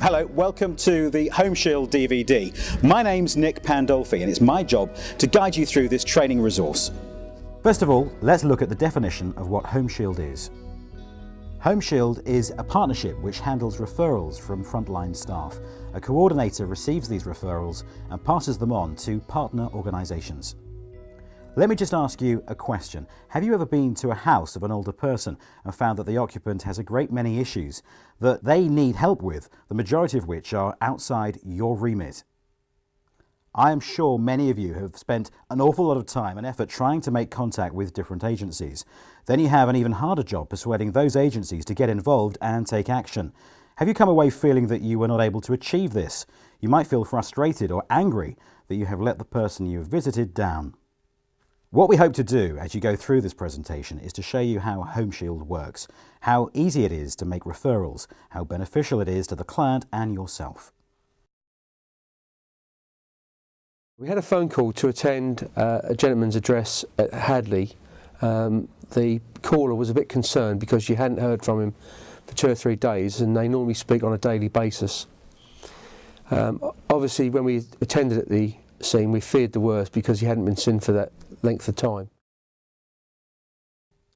Hello, welcome to the Homeshield DVD. My name's Nick Pandolfi and it's my job to guide you through this training resource. First of all, let's look at the definition of what Homeshield is. Homeshield is a partnership which handles referrals from frontline staff. A coordinator receives these referrals and passes them on to partner organisations. Let me just ask you a question. Have you ever been to a house of an older person and found that the occupant has a great many issues that they need help with, the majority of which are outside your remit? I am sure many of you have spent an awful lot of time and effort trying to make contact with different agencies. Then you have an even harder job persuading those agencies to get involved and take action. Have you come away feeling that you were not able to achieve this? You might feel frustrated or angry that you have let the person you have visited down. What we hope to do as you go through this presentation is to show you how Homeshield works, how easy it is to make referrals, how beneficial it is to the client and yourself. We had a phone call to attend a gentleman's address at Hadley. The caller was a bit concerned because you hadn't heard from him for 2 or 3 days, and they normally speak on a daily basis. Obviously, when we attended at the scene, we feared the worst because he hadn't been seen for that length of time.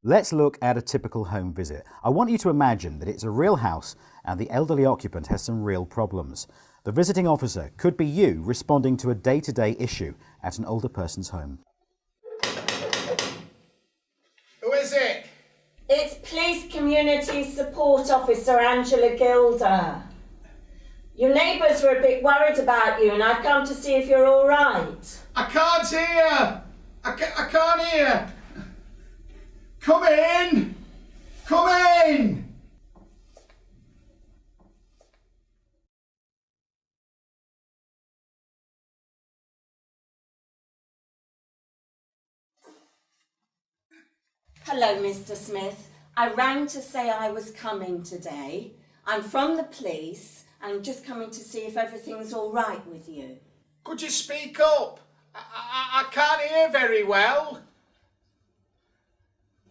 Let's look at a typical home visit. I want you to imagine that it's a real house and the elderly occupant has some real problems. The visiting officer could be you responding to a day-to-day issue at an older person's home. Who is it? It's Police Community Support Officer Angela Gilder. Your neighbours were a bit worried about you and I've come to see if you're all right. I can't hear. I can't hear. Come in. Come in. Hello, Mr. Smith. I rang to say I was coming today. I'm from the police and I'm just coming to see if everything's all right with you. Could you speak up? I can't hear very well.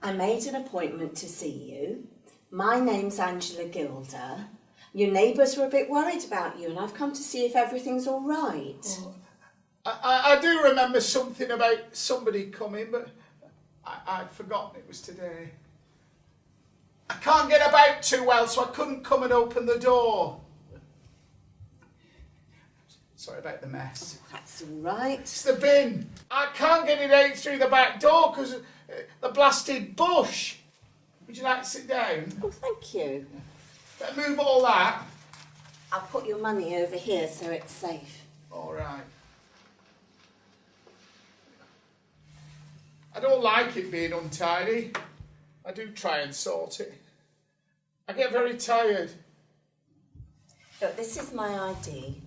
I made an appointment to see you. My name's Angela Gilder. Your neighbours were a bit worried about you and I've come to see if everything's all right. Oh, I do remember something about somebody coming, but I'd forgotten it was today. I can't get about too well, so I couldn't come and open the door. Sorry about the mess. That's all right. It's the bin. I can't get it out through the back door because of the blasted bush. Would you like to sit down? Oh, thank you. Better move all that. I'll put your money over here so it's safe. All right. I don't like it being untidy. I do try and sort it. I get very tired. Look, this is my ID.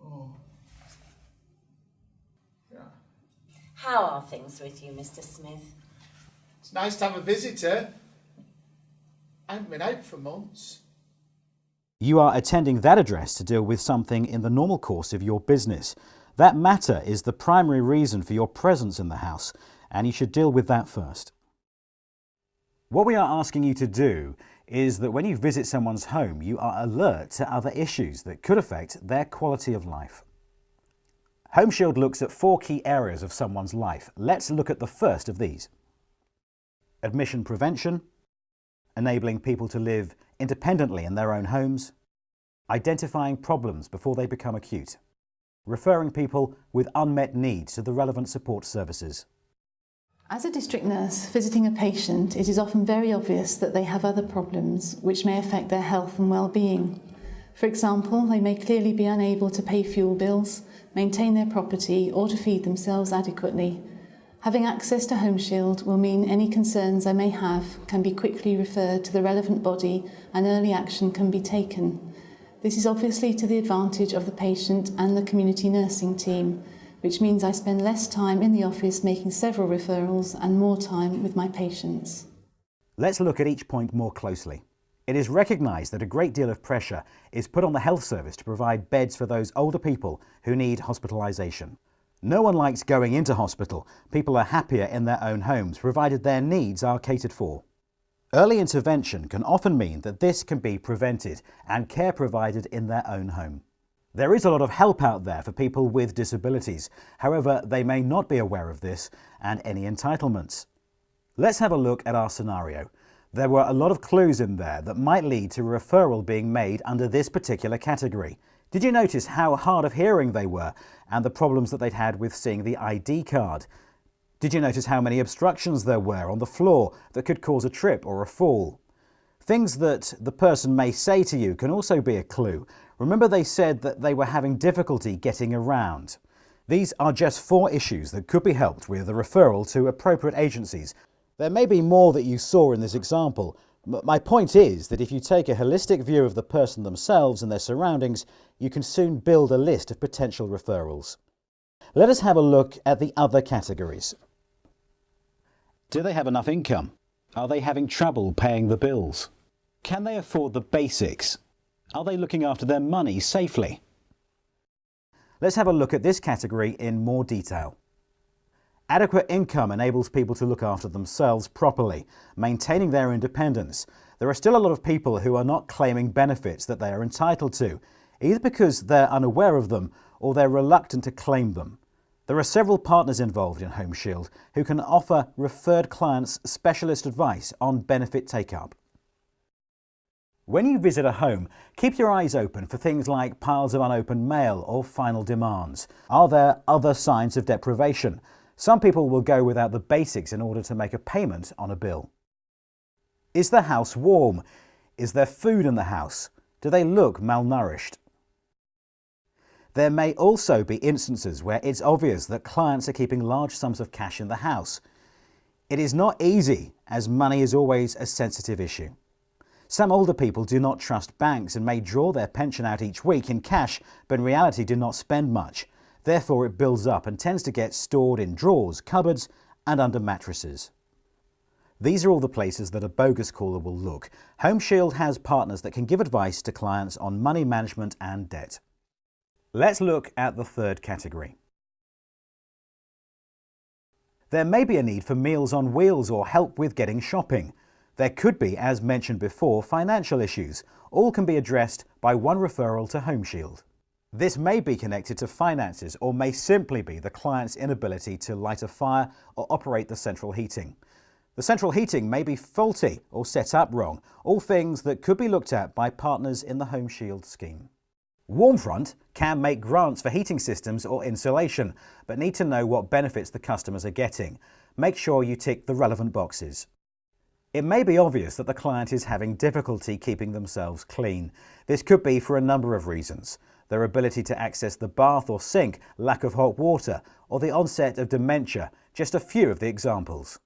Oh. Yeah. How are things with you, Mr. Smith? It's nice to have a visitor. I haven't been out for months. You are attending that address to deal with something in the normal course of your business. That matter is the primary reason for your presence in the house, and you should deal with that first. What we are asking you to do is that when you visit someone's home, you are alert to other issues that could affect their quality of life. Homeshield looks at 4 key areas of someone's life. Let's look at the first of these. Admission prevention, enabling people to live independently in their own homes, identifying problems before they become acute, referring people with unmet needs to the relevant support services. As a district nurse visiting a patient, it is often very obvious that they have other problems which may affect their health and well-being. For example, they may clearly be unable to pay fuel bills, maintain their property or to feed themselves adequately. Having access to Homeshield will mean any concerns they may have can be quickly referred to the relevant body and early action can be taken. This is obviously to the advantage of the patient and the community nursing team, which means I spend less time in the office making several referrals and more time with my patients. Let's look at each point more closely. It is recognised that a great deal of pressure is put on the health service to provide beds for those older people who need hospitalisation. No one likes going into hospital. People are happier in their own homes, provided their needs are catered for. Early intervention can often mean that this can be prevented and care provided in their own home. There is a lot of help out there for people with disabilities. However, they may not be aware of this and any entitlements. Let's have a look at our scenario. There were a lot of clues in there that might lead to a referral being made under this particular category. Did you notice how hard of hearing they were and the problems that they'd had with seeing the ID card? Did you notice how many obstructions there were on the floor that could cause a trip or a fall? Things that the person may say to you can also be a clue. Remember, they said that they were having difficulty getting around. These are just 4 issues that could be helped with a referral to appropriate agencies. There may be more that you saw in this example, but my point is that if you take a holistic view of the person themselves and their surroundings, you can soon build a list of potential referrals. Let us have a look at the other categories. Do they have enough income? Are they having trouble paying the bills? Can they afford the basics? Are they looking after their money safely? Let's have a look at this category in more detail. Adequate income enables people to look after themselves properly, maintaining their independence. There are still a lot of people who are not claiming benefits that they are entitled to, either because they're unaware of them or they're reluctant to claim them. There are several partners involved in Homeshield who can offer referred clients specialist advice on benefit take-up. When you visit a home, keep your eyes open for things like piles of unopened mail or final demands. Are there other signs of deprivation? Some people will go without the basics in order to make a payment on a bill. Is the house warm? Is there food in the house? Do they look malnourished? There may also be instances where it's obvious that clients are keeping large sums of cash in the house. It is not easy, as money is always a sensitive issue. Some older people do not trust banks and may draw their pension out each week in cash, but in reality do not spend much. Therefore, it builds up and tends to get stored in drawers, cupboards, and under mattresses. These are all the places that a bogus caller will look. Homeshield has partners that can give advice to clients on money management and debt. Let's look at the third category. There may be a need for Meals on Wheels or help with getting shopping. There could be, as mentioned before, financial issues. All can be addressed by one referral to Homeshield. This may be connected to finances or may simply be the client's inability to light a fire or operate the central heating. The central heating may be faulty or set up wrong, all things that could be looked at by partners in the Homeshield scheme. Warmfront can make grants for heating systems or insulation, but need to know what benefits the customers are getting. Make sure you tick the relevant boxes. It may be obvious that the client is having difficulty keeping themselves clean. This could be for a number of reasons. Their ability to access the bath or sink, lack of hot water, or the onset of dementia, just a few of the examples.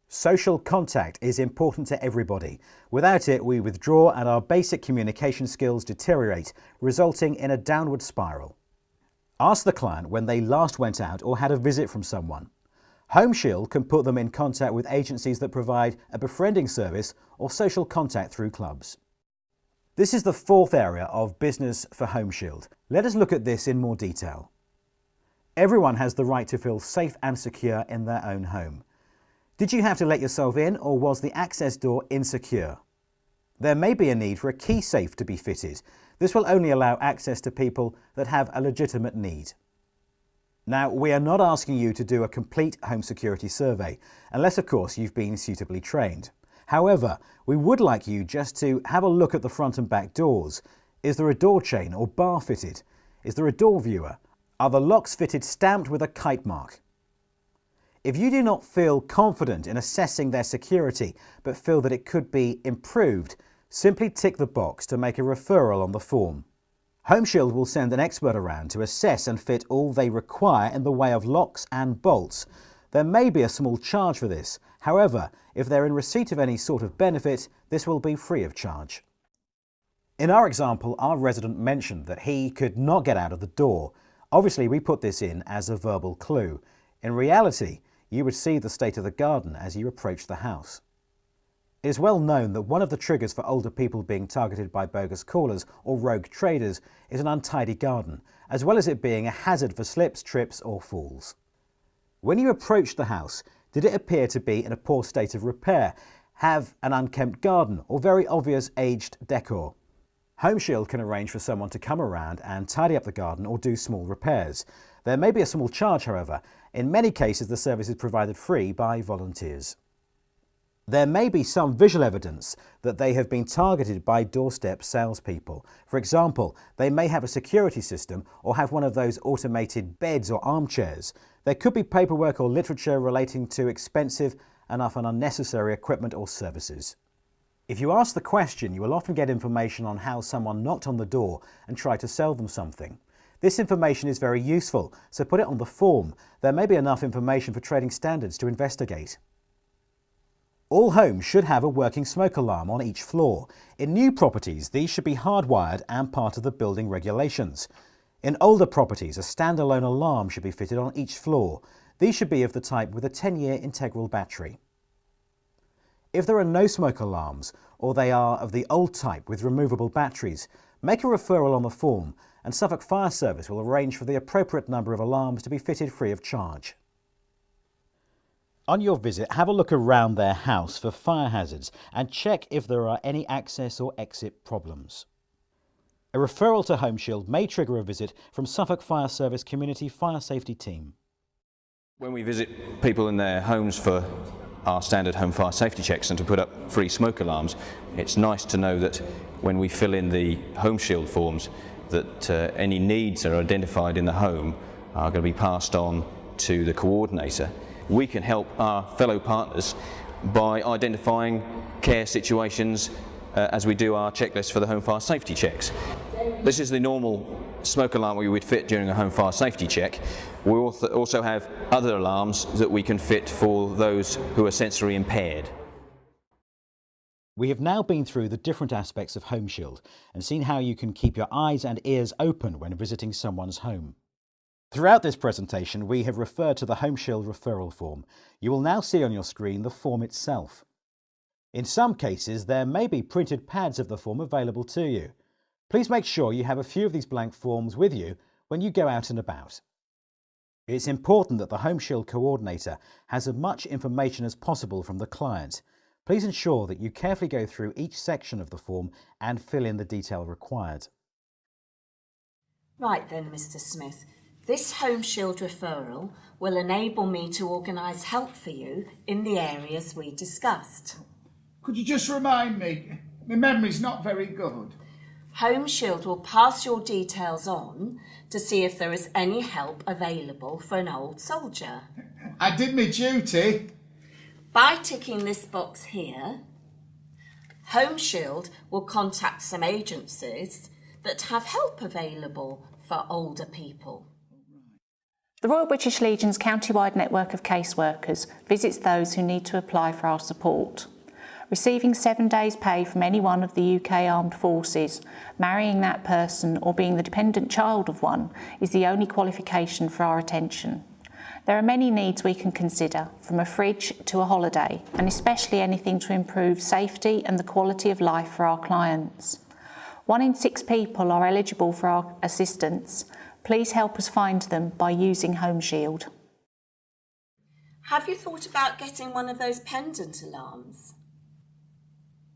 Social contact is important to everybody. Without it, we withdraw and our basic communication skills deteriorate, resulting in a downward spiral. Ask the client when they last went out or had a visit from someone. Homeshield can put them in contact with agencies that provide a befriending service or social contact through clubs. This is the fourth area of business for Homeshield. Let us look at this in more detail. Everyone has the right to feel safe and secure in their own home. Did you have to let yourself in, or was the access door insecure? There may be a need for a key safe to be fitted. This will only allow access to people that have a legitimate need. Now, we are not asking you to do a complete home security survey, unless of course you've been suitably trained. However, we would like you just to have a look at the front and back doors. Is there a door chain or bar fitted? Is there a door viewer? Are the locks fitted stamped with a kite mark? If you do not feel confident in assessing their security, but feel that it could be improved, simply tick the box to make a referral on the form. Homeshield will send an expert around to assess and fit all they require in the way of locks and bolts. There may be a small charge for this. However, if they're in receipt of any sort of benefit, this will be free of charge. In our example, our resident mentioned that he could not get out of the door. Obviously, we put this in as a verbal clue. In reality, you would see the state of the garden as you approach the house. It is well known that one of the triggers for older people being targeted by bogus callers or rogue traders is an untidy garden, as well as it being a hazard for slips, trips or falls. When you approached the house, did it appear to be in a poor state of repair? have an unkempt garden or very obvious aged decor. Homeshield can arrange for someone to come around and tidy up the garden or do small repairs. There may be a small charge, however. In many cases, the service is provided free by volunteers. There may be some visual evidence that they have been targeted by doorstep salespeople. For example, they may have a security system or have one of those automated beds or armchairs. There could be paperwork or literature relating to expensive and often unnecessary equipment or services. If you ask the question, you will often get information on how someone knocked on the door and tried to sell them something. This information is very useful, so put it on the form. There may be enough information for trading standards to investigate. All homes should have a working smoke alarm on each floor. In new properties, these should be hardwired and part of the building regulations. In older properties, a standalone alarm should be fitted on each floor. These should be of the type with a 10-year integral battery. If there are no smoke alarms, or they are of the old type with removable batteries, make a referral on the form and Suffolk Fire Service will arrange for the appropriate number of alarms to be fitted free of charge. On your visit, have a look around their house for fire hazards and check if there are any access or exit problems. A referral to Homeshield may trigger a visit from Suffolk Fire Service Community Fire Safety Team. When we visit people in their homes for our standard home fire safety checks and to put up free smoke alarms, it's nice to know that when we fill in the Homeshield forms that any needs that are identified in the home are going to be passed on to the coordinator. We can help our fellow partners by identifying care situations as we do our checklist for the home fire safety checks. This is the normal smoke alarm we would fit during a home fire safety check. We also have other alarms that we can fit for those who are sensory impaired. We have now been through the different aspects of Homeshield and seen how you can keep your eyes and ears open when visiting someone's home. Throughout this presentation, we have referred to the Homeshield referral form. You will now see on your screen the form itself. In some cases, there may be printed pads of the form available to you. Please make sure you have a few of these blank forms with you when you go out and about. It's important that the Homeshield coordinator has as much information as possible from the client. Please ensure that you carefully go through each section of the form and fill in the detail required. Right then, Mr. Smith. This Homeshield referral will enable me to organise help for you in the areas we discussed. Could you just remind me? My memory's not very good. Homeshield will pass your details on to see if there is any help available for an old soldier. I did my duty. By ticking this box here, Homeshield will contact some agencies that have help available for older people. The Royal British Legion's county-wide network of caseworkers visits those who need to apply for our support. Receiving 7 days' pay from any one of the UK Armed Forces, marrying that person or being the dependent child of one is the only qualification for our attention. There are many needs we can consider, from a fridge to a holiday, and especially anything to improve safety and the quality of life for our clients. 1 in 6 people are eligible for our assistance. Please help us find them by using Homeshield. Have you thought about getting one of those pendant alarms?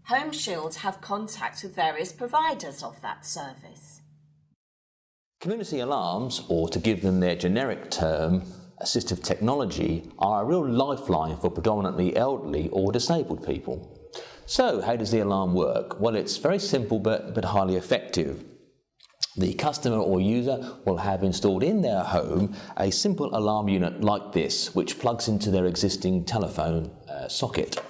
Homeshield have contact with various providers of that service. Community alarms, or to give them their generic term, assistive technology, are a real lifeline for predominantly elderly or disabled people. So how does the alarm work? Well, it's very simple but highly effective. The customer or user will have installed in their home a simple alarm unit like this, which plugs into their existing telephone socket.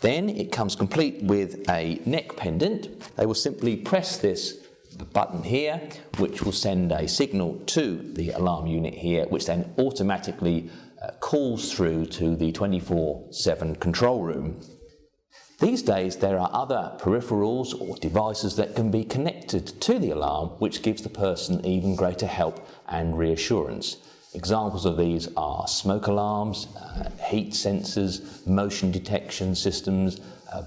Then it comes complete with a neck pendant. They will simply press this button here, which will send a signal to the alarm unit here, which then automatically calls through to the 24/7 control room. These days there are other peripherals or devices that can be connected to the alarm, which gives the person even greater help and reassurance. Examples of these are smoke alarms, heat sensors, motion detection systems,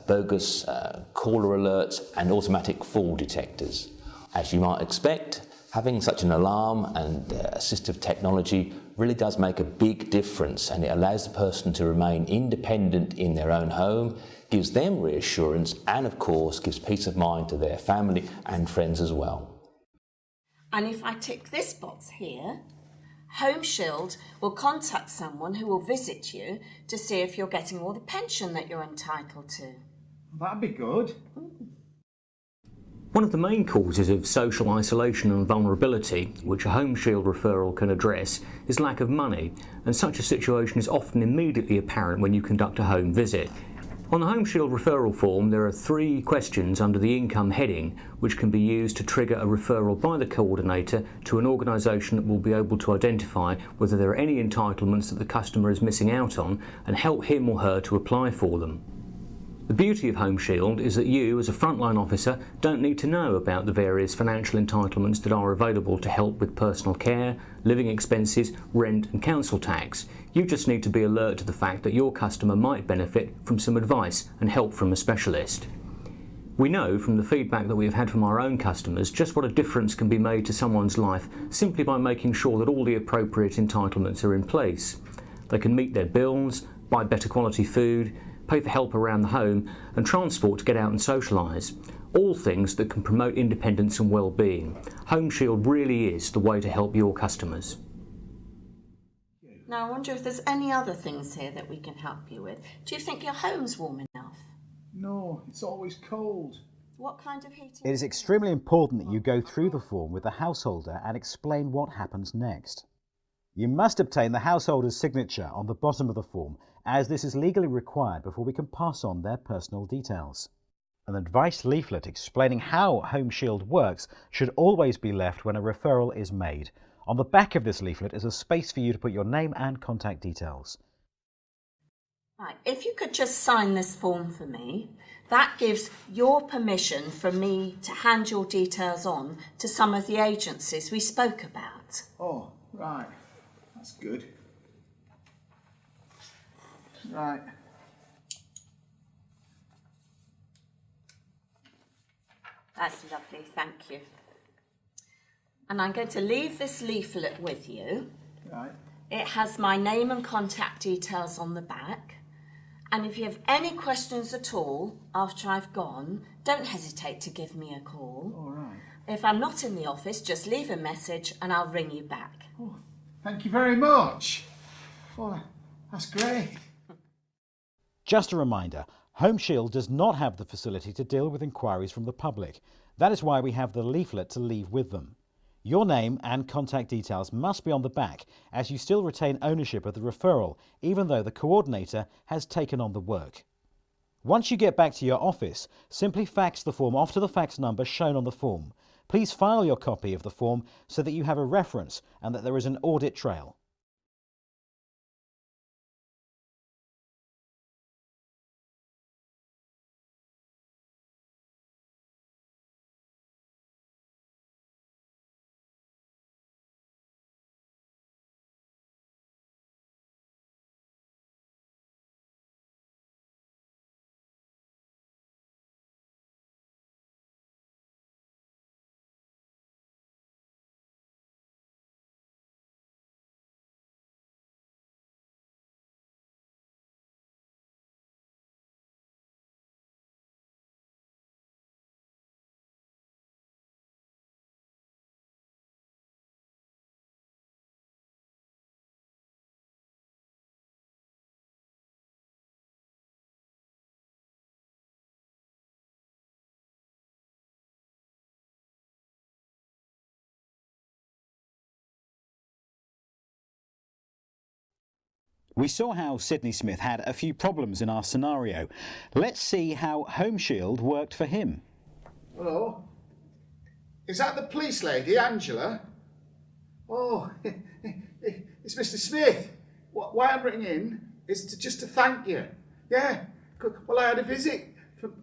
bogus caller alerts and automatic fall detectors. As you might expect, having such an alarm and assistive technology really does make a big difference, and it allows the person to remain independent in their own home, gives them reassurance, and of course gives peace of mind to their family and friends as well. And if I tick this box here, Homeshield will contact someone who will visit you to see if you're getting all the pension that you're entitled to. That'd be good. One of the main causes of social isolation and vulnerability, which a Homeshield referral can address, is lack of money, and such a situation is often immediately apparent when you conduct a home visit. On the Homeshield referral form, there are 3 questions under the income heading, which can be used to trigger a referral by the coordinator to an organisation that will be able to identify whether there are any entitlements that the customer is missing out on and help him or her to apply for them. The beauty of Homeshield is that you, as a frontline officer, don't need to know about the various financial entitlements that are available to help with personal care, living expenses, rent and council tax. You just need to be alert to the fact that your customer might benefit from some advice and help from a specialist. We know from the feedback that we have had from our own customers just what a difference can be made to someone's life simply by making sure that all the appropriate entitlements are in place. They can meet their bills, buy better quality food, pay for help around the home and transport to get out and socialise. All things that can promote independence and well-being. Homeshield really is the way to help your customers. Now I wonder if there's any other things here that we can help you with. Do you think your home's warm enough? No, it's always cold. What kind of heating? It is extremely important that you go through the form with the householder and explain what happens next. You must obtain the householder's signature on the bottom of the form, as this is legally required before we can pass on their personal details. An advice leaflet explaining how Homeshield works should always be left when a referral is made. On the back of this leaflet is a space for you to put your name and contact details. Right, if you could just sign this form for me, that gives your permission for me to hand your details on to some of the agencies we spoke about. Oh, right. That's good. Right. That's lovely, thank you. And I'm going to leave this leaflet with you. Right. It has my name and contact details on the back. And if you have any questions at all after I've gone, don't hesitate to give me a call. All right. If I'm not in the office, just leave a message and I'll ring you back. Oh, thank you very much. Oh, that's great. Just a reminder, Homeshield does not have the facility to deal with inquiries from the public. That is why we have the leaflet to leave with them. Your name and contact details must be on the back, as you still retain ownership of the referral, even though the coordinator has taken on the work. Once you get back to your office, simply fax the form off to the fax number shown on the form. Please file your copy of the form so that you have a reference and that there is an audit trail. We saw how Sidney Smith had a few problems in our scenario. Let's see how Homeshield worked for him. Hello? Is that the police lady, Angela? Oh, it's Mr. Smith. Why I'm ringing is just to thank you. Yeah, well, I had a visit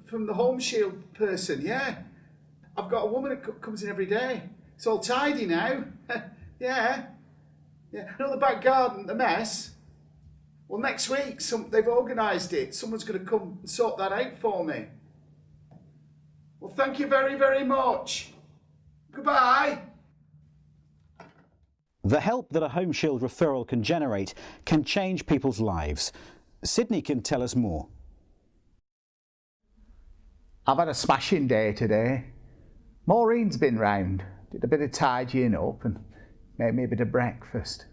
from the Homeshield person, yeah. I've got a woman who comes in every day. It's all tidy now. Yeah. You know the back garden, the mess? Well, next week, they've organised it. Someone's going to come and sort that out for me. Well, thank you very, very much. Goodbye. The help that a Homeshield referral can generate can change people's lives. Sydney can tell us more. I've had a smashing day today. Maureen's been round, did a bit of tidying up and made me a bit of breakfast.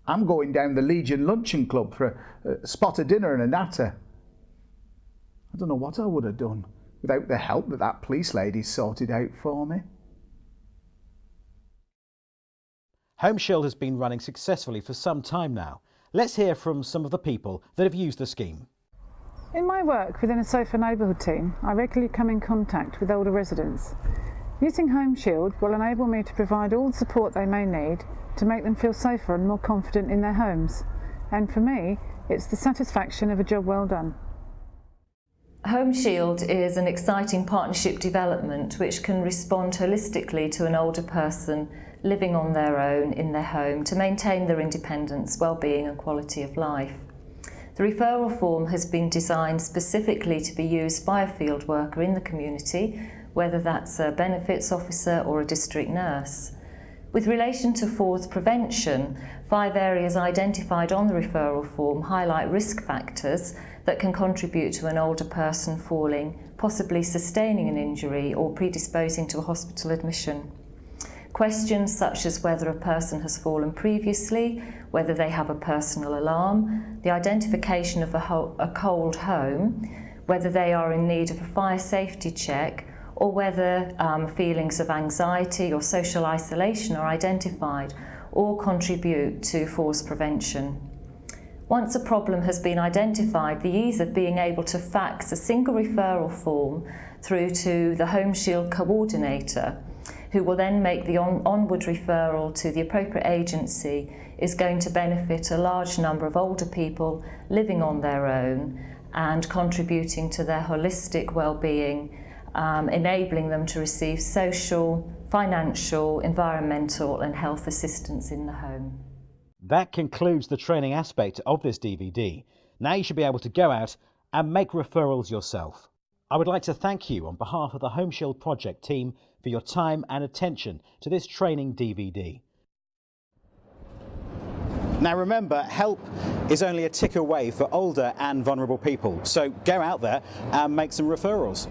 I'm going down the Legion Luncheon Club for a spot of dinner and a natter. I don't know what I would have done without the help that police lady sorted out for me. Homeshield has been running successfully for some time now. Let's hear from some of the people that have used the scheme. In my work within a safer neighbourhood team, I regularly come in contact with older residents. Using Homeshield will enable me to provide all the support they may need to make them feel safer and more confident in their homes. And for me, it's the satisfaction of a job well done. Homeshield is an exciting partnership development which can respond holistically to an older person living on their own in their home to maintain their independence, well-being and quality of life. The referral form has been designed specifically to be used by a field worker in the community, whether that's a benefits officer or a district nurse. With relation to falls prevention, 5 areas identified on the referral form highlight risk factors that can contribute to an older person falling, possibly sustaining an injury or predisposing to a hospital admission. Questions such as whether a person has fallen previously, whether they have a personal alarm, the identification of a cold home, whether they are in need of a fire safety check, or whether feelings of anxiety or social isolation are identified, all contribute to falls prevention. Once a problem has been identified, the ease of being able to fax a single referral form through to the Homeshield coordinator, who will then make the onward referral to the appropriate agency, is going to benefit a large number of older people living on their own and contributing to their holistic well-being, enabling them to receive social, financial, environmental and health assistance in the home. That concludes the training aspect of this DVD. Now you should be able to go out and make referrals yourself. I would like to thank you on behalf of the Homeshield project team for your time and attention to this training DVD. Now remember, help is only a tick away for older and vulnerable people, so go out there and make some referrals.